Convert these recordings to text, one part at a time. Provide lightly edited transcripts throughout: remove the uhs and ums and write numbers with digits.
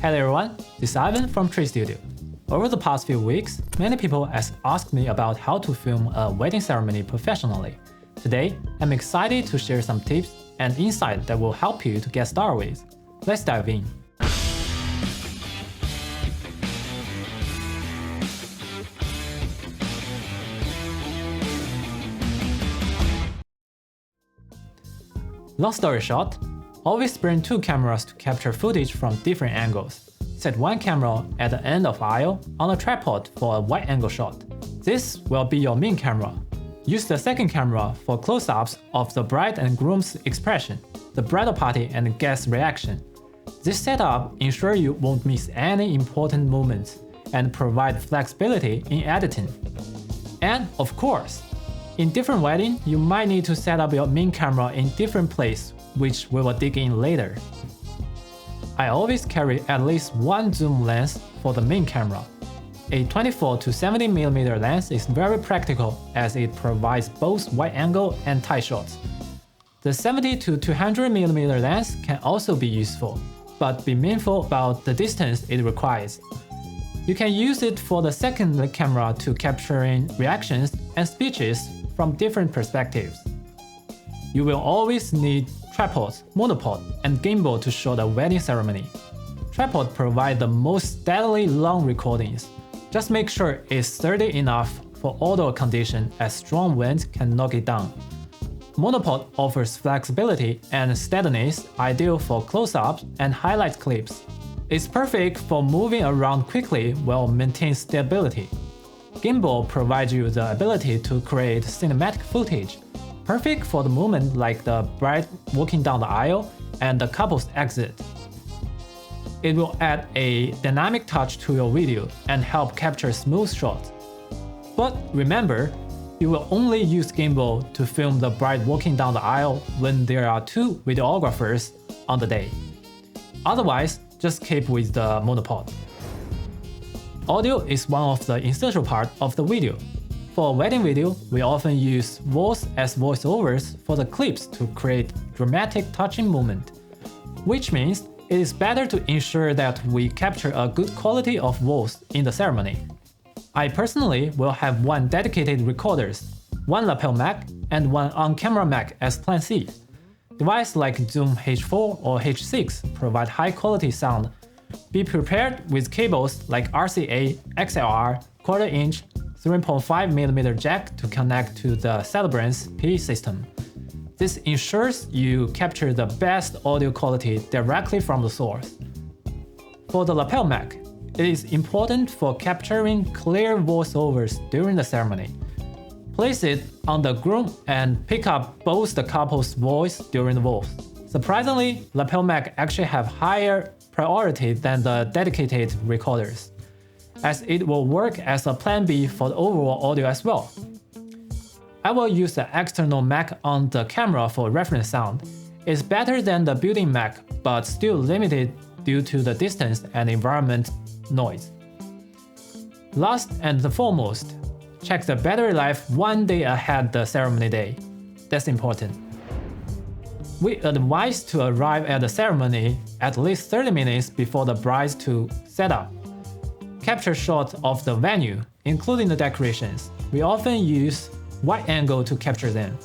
Hey everyone, this is Ivan from Tree Studio. Over the past few weeks, many people have asked me about how to film a wedding ceremony professionally. Today, I'm excited to share some tips and insights that will help you to get started with. Let's dive in. Long story short, always bring two cameras to capture footage from different angles. Set one camera at the end of the aisle on a tripod for a wide-angle shot. This will be your main camera. Use the second camera for close-ups of the bride and groom's expression, the bridal party and guest reaction. This setup ensures you won't miss any important moments and provide flexibility in editing. And of course, in different weddings, you might need to set up your main camera in different places, which we will dig in later. I always carry at least one zoom lens for the main camera. A 24 to 70mm lens is very practical as it provides both wide angle and tight shots. The 70 to 200mm lens can also be useful, but be mindful about the distance it requires. You can use it for the second camera to capturing reactions and speeches from different perspectives. You will always need tripods, monopod, and gimbal to shoot a wedding ceremony. Tripod provide the most steadily long recordings. Just make sure it's sturdy enough for outdoor conditions as strong winds can knock it down. Monopod offers flexibility and steadiness ideal for close-ups and highlight clips. It's perfect for moving around quickly while maintaining stability. Gimbal provides you the ability to create cinematic footage, perfect for the moment like the bride walking down the aisle and the couple's exit. It will add a dynamic touch to your video and help capture smooth shots. But remember, you will only use gimbal to film the bride walking down the aisle when there are two videographers on the day. Otherwise, just keep with the monopod. Audio is one of the essential parts of the video. For a wedding video, we often use voice as voiceovers for the clips to create dramatic touching moment, which means it is better to ensure that we capture a good quality of voice in the ceremony. I personally will have one dedicated recorders, one lapel mic, and one on-camera mic as Plan C. Devices like Zoom H4 or H6 provide high-quality sound. Be prepared with cables like RCA, XLR, quarter-inch, 3.5mm jack to connect to the celebrant's PA system. This ensures you capture the best audio quality directly from the source. For the lapel mic, it is important for capturing clear voiceovers during the ceremony. Place it on the groom and pick up both the couple's voice during the vows. Surprisingly, lapel mic actually have higher priority than the dedicated recorders, as it will work as a plan B for the overall audio as well. I will use the external mic on the camera for reference sound. It's better than the built-in mic, but still limited due to the distance and environment noise. Last and foremost, check the battery life one day ahead the ceremony day. That's important. We advise to arrive at the ceremony at least 30 minutes before the bride to set up. Capture shots of the venue, including the decorations. We often use wide angle to capture them.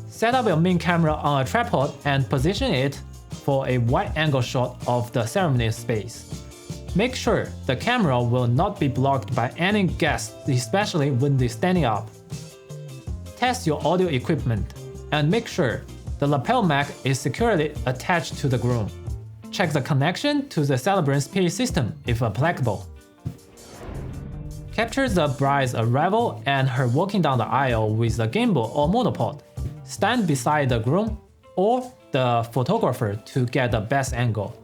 Set up your main camera on a tripod and position it for a wide angle shot of the ceremony space. Make sure the camera will not be blocked by any guests, especially when they're standing up. Test your audio equipment and make sure the lapel mic is securely attached to the groom. Check the connection to the celebrant's PA system if applicable. Capture the bride's arrival and her walking down the aisle with a gimbal or monopod. Stand beside the groom or the photographer to get the best angle.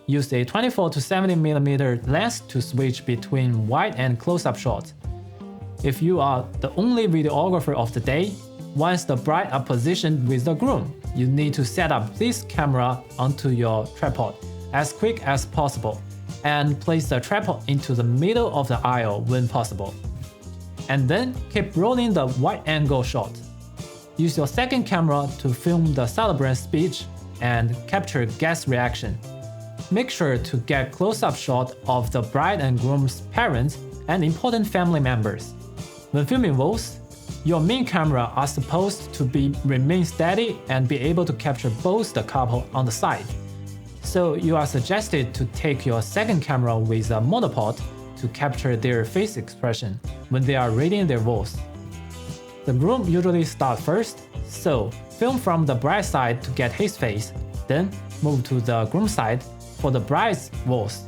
Use a 24 to 70mm lens to switch between wide and close-up shots. If you are the only videographer of the day, once the bride are positioned with the groom, you need to set up this camera onto your tripod as quick as possible and place the tripod into the middle of the aisle when possible. And then keep rolling the wide-angle shot. Use your second camera to film the celebrant's speech and capture guest reaction. Make sure to get close-up shot of the bride and groom's parents and important family members. When filming vows, your main camera are supposed to remain steady and be able to capture both the couple on the side. So you are suggested to take your second camera with a monopod to capture their face expression when they are reading their vows. The groom usually starts first, so film from the bride's side to get his face, then move to the groom's side for the bride's vows.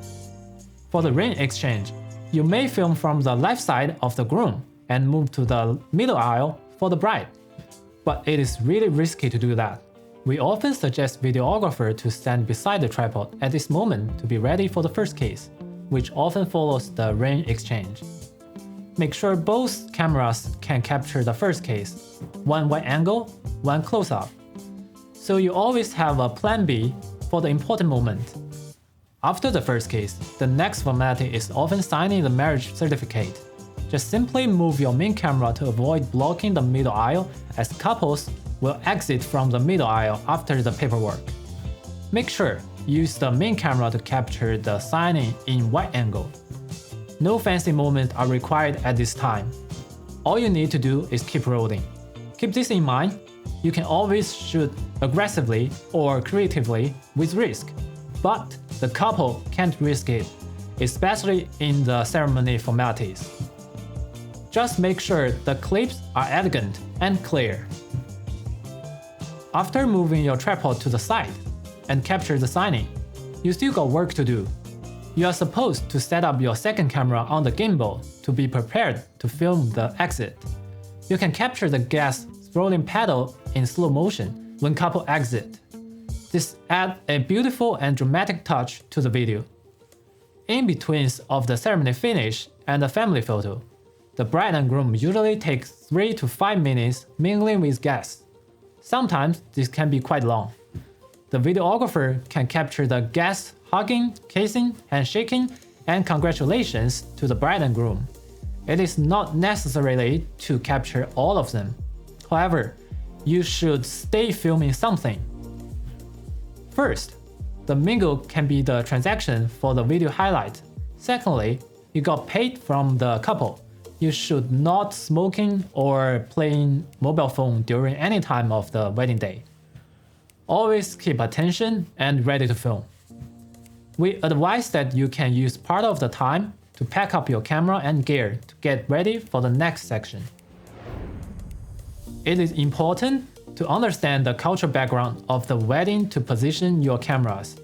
For the ring exchange, you may film from the left side of the groom and move to the middle aisle for the bride. But it is really risky to do that. We often suggest videographer to stand beside the tripod at this moment to be ready for the first case, which often follows the ring exchange. Make sure both cameras can capture the first case, one wide angle, one close-up. So you always have a plan B for the important moment. After the first case, the next formality is often signing the marriage certificate. Just simply move your main camera to avoid blocking the middle aisle, as couples will exit from the middle aisle after the paperwork. Make sure you use the main camera to capture the signing in wide angle. No fancy moments are required at this time. All you need to do is keep rolling. Keep this in mind, you can always shoot aggressively or creatively with risk, but the couple can't risk it, especially in the ceremony formalities. Just make sure the clips are elegant and clear. After moving your tripod to the side and capture the signing, you still got work to do. You are supposed to set up your second camera on the gimbal to be prepared to film the exit. You can capture the guest rolling pedal in slow motion when couple exit. This adds a beautiful and dramatic touch to the video. In between of the ceremony finish and the family photo, the bride and groom usually take 3 to 5 minutes mingling with guests. Sometimes this can be quite long. The videographer can capture the guests hugging, kissing, handshaking, and congratulations to the bride and groom. It is not necessary to capture all of them. However, you should stay filming something. First, the mingle can be the transaction for the video highlight. Secondly, you got paid from the couple. You should not smoking or playing mobile phone during any time of the wedding day. Always keep attention and ready to film. We advise that you can use part of the time to pack up your camera and gear to get ready for the next section. It is important to understand the cultural background of the wedding to position your cameras.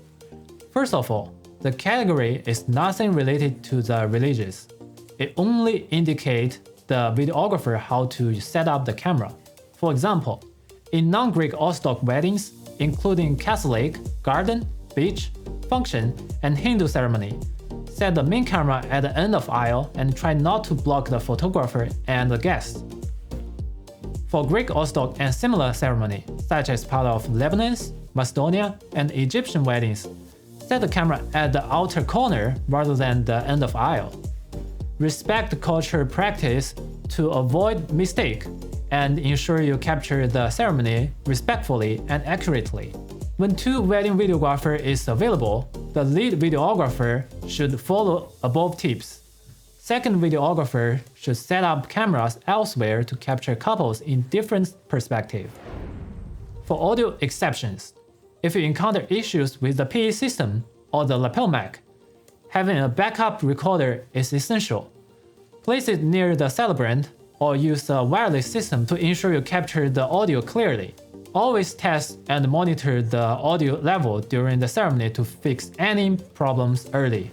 First of all, the category is nothing related to the religious. It only indicates the videographer how to set up the camera. For example, in non-Greek Orthodox weddings, including Catholic, garden, beach, function, and Hindu ceremony, set the main camera at the end of aisle and try not to block the photographer and the guests. For Greek Orthodox and similar ceremony, such as part of Lebanese, Macedonia, and Egyptian weddings, set the camera at the outer corner rather than the end of aisle. Respect the culture practice to avoid mistake and ensure you capture the ceremony respectfully and accurately. When two wedding videographer is available, the lead videographer should follow above tips. Second videographer should set up cameras elsewhere to capture couples in different perspectives. For audio exceptions, if you encounter issues with the PA system or the lapel mic, having a backup recorder is essential. Place it near the celebrant or use a wireless system to ensure you capture the audio clearly. Always test and monitor the audio level during the ceremony to fix any problems early.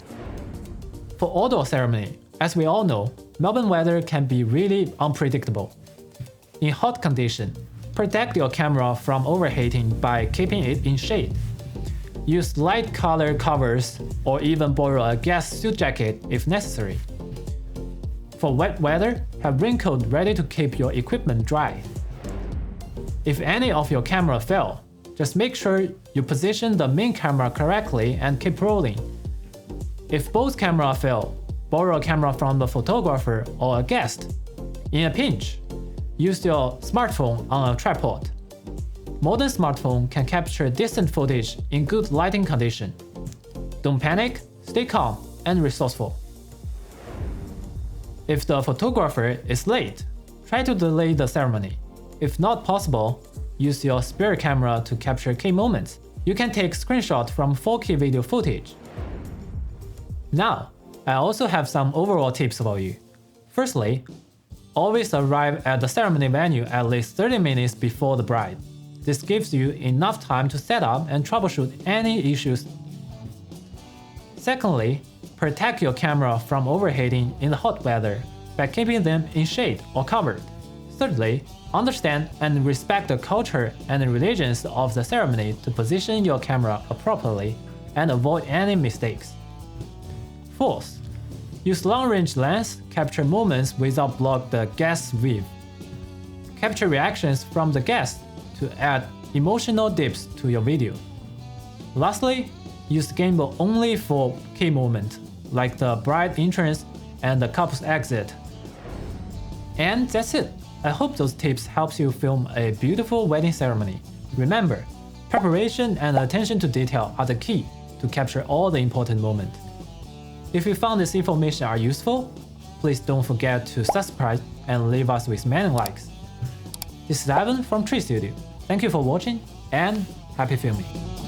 For outdoor ceremony, as we all know, Melbourne weather can be really unpredictable. In hot conditions, protect your camera from overheating by keeping it in shade. Use light color covers or even borrow a guest suit jacket if necessary. For wet weather, have raincoat ready to keep your equipment dry. If any of your camera fail, just make sure you position the main camera correctly and keep rolling. If both cameras fail, borrow a camera from the photographer or a guest. In a pinch, use your smartphone on a tripod. Modern smartphone can capture distant footage in good lighting condition. Don't panic, stay calm and resourceful. If the photographer is late, try to delay the ceremony. If not possible, use your spare camera to capture key moments. You can take screenshots from 4K video footage. Now, I also have some overall tips for you. Firstly, always arrive at the ceremony venue at least 30 minutes before the bride. This gives you enough time to set up and troubleshoot any issues. Secondly, protect your camera from overheating in the hot weather by keeping them in shade or covered. Thirdly, understand and respect the culture and religions of the ceremony to position your camera appropriately and avoid any mistakes. Fourth, use long-range lens, capture moments without block the guest's view. Capture reactions from the guests to add emotional depth to your video. Lastly, use gimbal only for key moments, like the bride entrance and the couple's exit. And that's it. I hope those tips helps you film a beautiful wedding ceremony. Remember, preparation and attention to detail are the key to capture all the important moments. If you found this information are useful, please don't forget to subscribe and leave us with many likes. This is Ivan from Tree Studio. Thank you for watching and happy filming.